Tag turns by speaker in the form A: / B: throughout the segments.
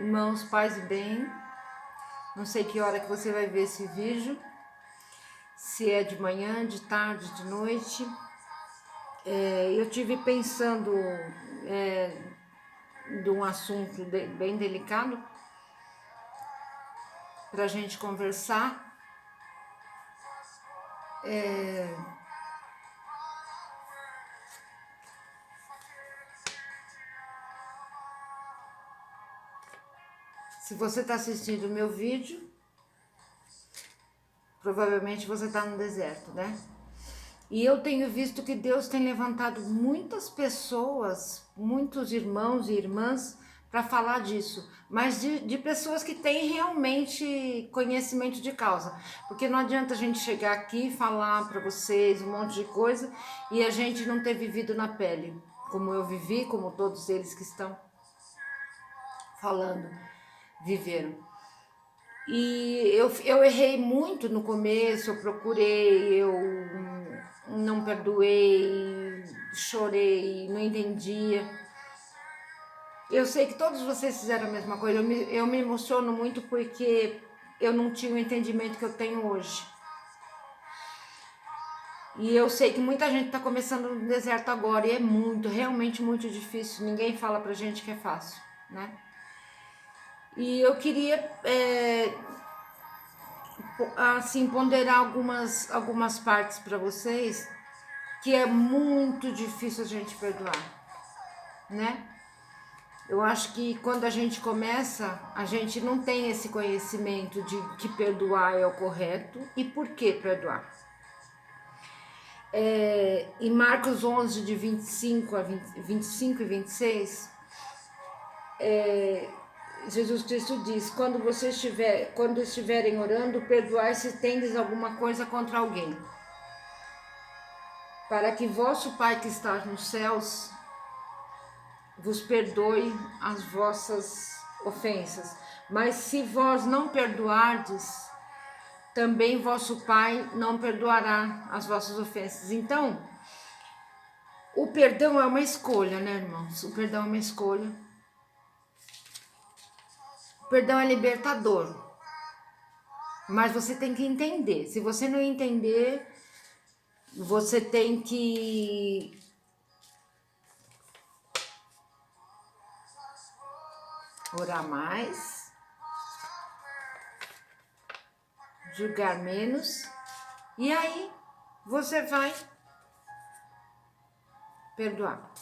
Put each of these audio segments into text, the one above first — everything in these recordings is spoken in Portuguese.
A: Irmãos, paz e bem. Não sei que hora que você vai ver esse vídeo, se é de manhã, de tarde, de noite. Eu tive pensando de um assunto bem delicado para a gente conversar. Se você está assistindo o meu vídeo, provavelmente você está no deserto, né? E eu tenho visto que Deus tem levantado muitas pessoas, muitos irmãos e irmãs, para falar disso, mas de pessoas que têm realmente conhecimento de causa. Porque não adianta a gente chegar aqui e falar para vocês um monte de coisa e a gente não ter vivido na pele, como eu vivi, como todos eles que estão falando, viveram. E eu errei muito no começo, eu procurei, eu não perdoei, chorei, não entendia. Eu sei que todos vocês fizeram a mesma coisa, eu me emociono muito porque eu não tinha o entendimento que eu tenho hoje. E eu sei que muita gente está começando no deserto agora e é realmente muito difícil, ninguém fala pra gente que é fácil, né? E eu queria assim ponderar algumas partes para vocês que é muito difícil a gente perdoar, né? Eu acho que quando a gente começa, a gente não tem esse conhecimento de que perdoar é o correto e por que perdoar. Em Marcos 11, de 25 e 26, Jesus Cristo diz: quando estiverem orando, perdoai se tendes alguma coisa contra alguém, para que vosso Pai que está nos céus vos perdoe as vossas ofensas. Mas se vós não perdoardes, também vosso Pai não perdoará as vossas ofensas. Então, o perdão é uma escolha, né, irmãos? O perdão é uma escolha. O perdão é libertador. Mas você tem que entender. Se você não entender, você tem que orar mais, julgar menos, e aí você vai perdoar.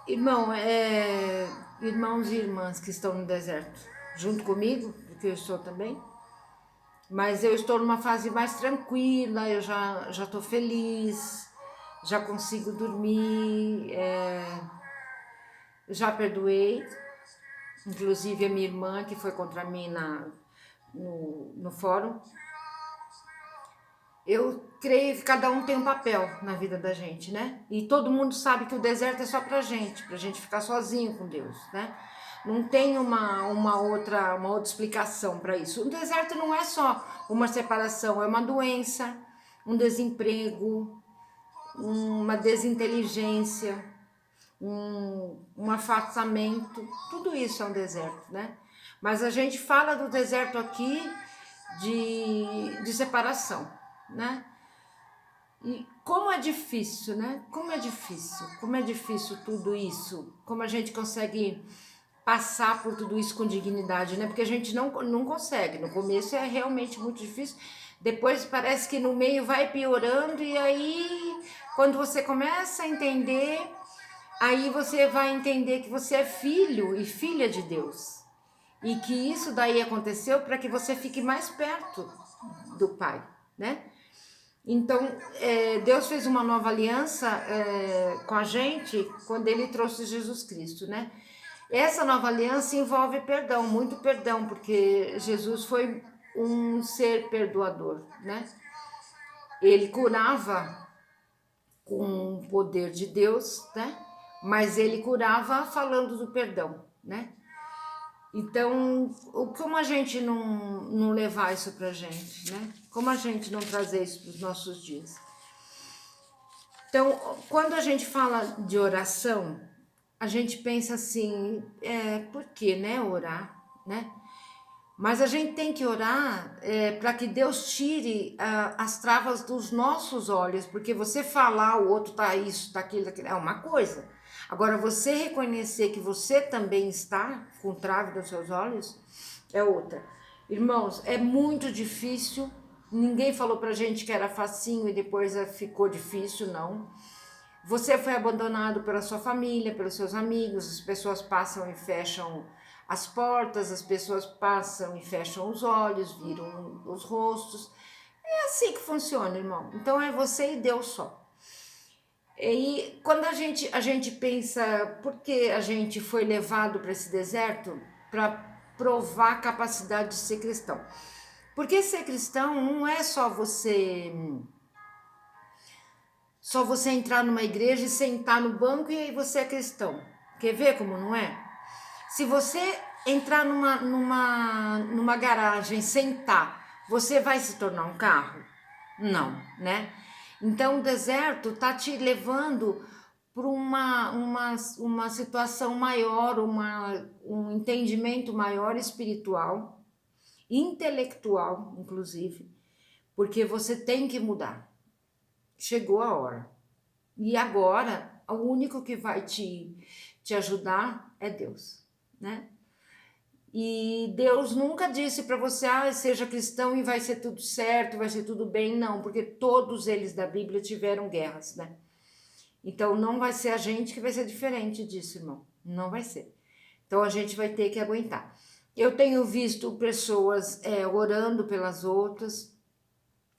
A: Irmãos e irmãs que estão no deserto, junto comigo, porque eu estou também, mas eu estou numa fase mais tranquila, eu já estou feliz, já consigo dormir, já perdoei, inclusive a minha irmã que foi contra mim no fórum. Eu creio que cada um tem um papel na vida da gente, né? E todo mundo sabe que o deserto é só pra gente ficar sozinho com Deus, né? Não tem uma outra explicação para isso. O deserto não é só uma separação, é uma doença, um desemprego, uma desinteligência, um afastamento, tudo isso é um deserto, né? Mas a gente fala do deserto aqui de separação, né? E como é difícil, né? Como é difícil tudo isso, como a gente consegue passar por tudo isso com dignidade, né? Porque a gente não consegue, no começo é realmente muito difícil, depois parece que no meio vai piorando e aí quando você começa a entender, aí você vai entender que você é filho e filha de Deus e que isso daí aconteceu para que você fique mais perto do Pai, né? Então, Deus fez uma nova aliança com a gente quando Ele trouxe Jesus Cristo, né? Essa nova aliança envolve perdão, muito perdão, porque Jesus foi um ser perdoador, né? Ele curava com o poder de Deus, né? Mas Ele curava falando do perdão, né? Então, como a gente não levar isso pra gente, né? Como a gente não trazer isso para os nossos dias? Então, quando a gente fala de oração, a gente pensa assim, por que, né, orar, né? Mas a gente tem que orar para que Deus tire as travas dos nossos olhos, porque você falar o outro tá isso, tá aquilo, é uma coisa. Agora, você reconhecer que você também está com trave nos seus olhos é outra. Irmãos, é muito difícil. Ninguém falou pra gente que era facinho e depois ficou difícil, não. Você foi abandonado pela sua família, pelos seus amigos, as pessoas passam e fecham as portas, as pessoas passam e fecham os olhos, viram os rostos. É assim que funciona, irmão. Então é você e Deus só. E quando a gente pensa por que a gente foi levado para esse deserto, para provar a capacidade de ser cristão. Porque ser cristão não é só você entrar numa igreja e sentar no banco e aí você é cristão. Quer ver como não é? Se você entrar numa garagem, sentar, você vai se tornar um carro? Não, né? Então o deserto tá te levando para uma situação maior, um entendimento maior espiritual, intelectual, inclusive, porque você tem que mudar. Chegou a hora. E agora, o único que vai te ajudar é Deus, né? E Deus nunca disse para você, seja cristão e vai ser tudo certo, vai ser tudo bem, não, porque todos eles da Bíblia tiveram guerras, né? Então não vai ser a gente que vai ser diferente disso, irmão. Não vai ser. Então a gente vai ter que aguentar. Eu tenho visto pessoas orando pelas outras,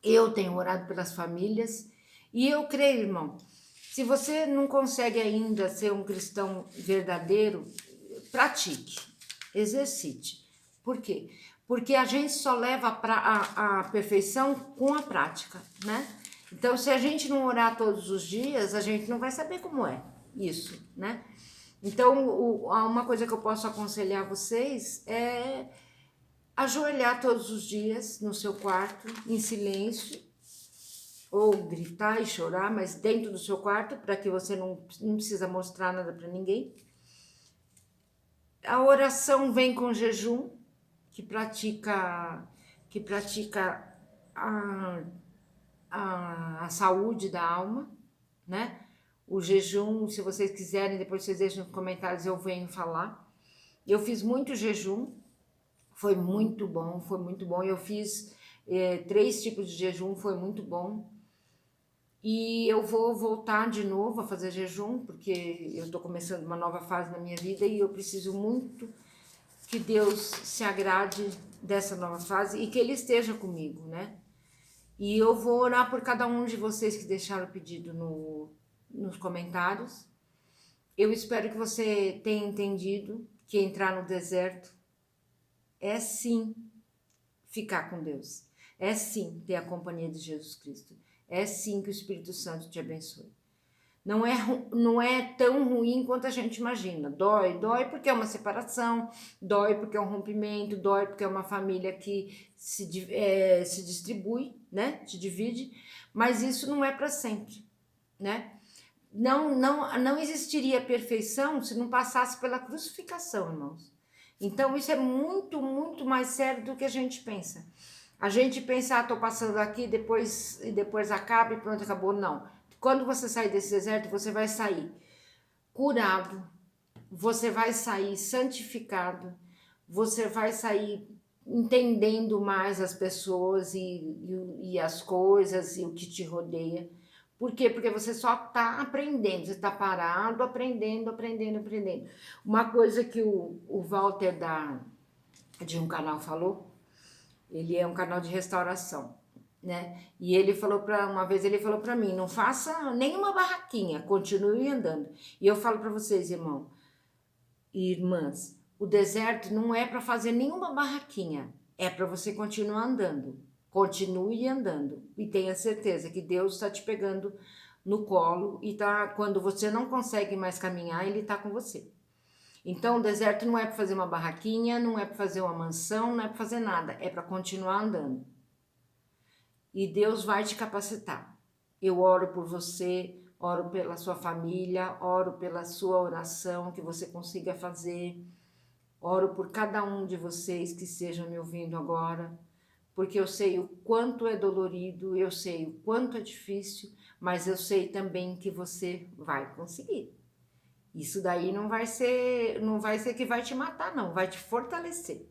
A: eu tenho orado pelas famílias, e eu creio, irmão, se você não consegue ainda ser um cristão verdadeiro, pratique, exercite. Por quê? Porque a gente só leva a perfeição com a prática, né? Então, se a gente não orar todos os dias, a gente não vai saber como é isso, né? Então, uma coisa que eu posso aconselhar vocês é ajoelhar todos os dias no seu quarto, em silêncio, ou gritar e chorar, mas dentro do seu quarto, para que você não precisa mostrar nada para ninguém. A oração vem com jejum, que pratica a saúde da alma, né? O jejum, se vocês quiserem, depois vocês deixam nos comentários, eu venho falar. Eu fiz muito jejum, foi muito bom, foi muito bom. Eu fiz 3 tipos de jejum, foi muito bom. E eu vou voltar de novo a fazer jejum, porque eu estou começando uma nova fase na minha vida e eu preciso muito que Deus se agrade dessa nova fase e que Ele esteja comigo, né? E eu vou orar por cada um de vocês que deixaram o pedido nos comentários. Eu espero que você tenha entendido que entrar no deserto é sim ficar com Deus. É sim ter a companhia de Jesus Cristo. É sim que o Espírito Santo te abençoe. Não é tão ruim quanto a gente imagina. Dói porque é uma separação, dói porque é um rompimento, dói porque é uma família que se distribui, né? Se divide, mas isso não é para sempre, né? Não existiria perfeição se não passasse pela crucificação, irmãos. Então isso é muito, muito mais sério do que a gente pensa. A gente pensa, tô passando aqui, depois acaba e pronto, acabou. Não. Quando você sair desse deserto, você vai sair curado, você vai sair santificado, você vai sair entendendo mais as pessoas e as coisas e o que te rodeia. Por quê? Porque você só está aprendendo, você está parado, aprendendo. Uma coisa que o Walter de um canal falou, ele é um canal de restauração, né? E uma vez ele falou para mim, não faça nenhuma barraquinha, continue andando. E eu falo para vocês, irmão e irmãs, o deserto não é para fazer nenhuma barraquinha, é para você continuar andando. Continue andando e tenha certeza que Deus está te pegando no colo e quando você não consegue mais caminhar, Ele está com você. Então, o deserto não é para fazer uma barraquinha, não é para fazer uma mansão, não é para fazer nada, é para continuar andando. E Deus vai te capacitar. Eu oro por você, oro pela sua família, oro pela sua oração que você consiga fazer, oro por cada um de vocês que estejam me ouvindo agora, porque eu sei o quanto é dolorido, eu sei o quanto é difícil, mas eu sei também que você vai conseguir. Isso daí não vai ser que vai te matar, não, vai te fortalecer.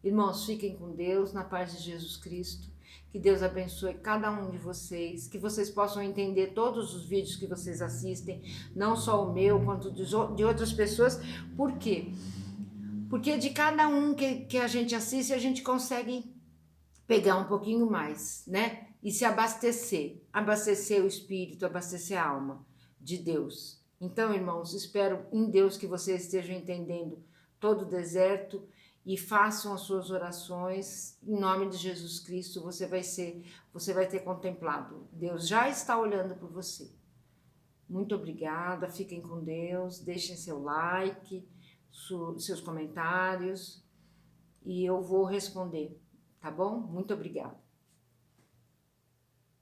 A: Irmãos, fiquem com Deus, na paz de Jesus Cristo. Que Deus abençoe cada um de vocês, que vocês possam entender todos os vídeos que vocês assistem, não só o meu, quanto de outras pessoas. Por quê? Porque de cada um que a gente assiste, a gente consegue pegar um pouquinho mais, né? E se abastecer o espírito, abastecer a alma de Deus. Então, irmãos, espero em Deus que vocês estejam entendendo todo o deserto e façam as suas orações em nome de Jesus Cristo. Você vai ter contemplado. Deus já está olhando por você. Muito obrigada, fiquem com Deus, deixem seu like, seus comentários e eu vou responder, tá bom? Muito obrigada.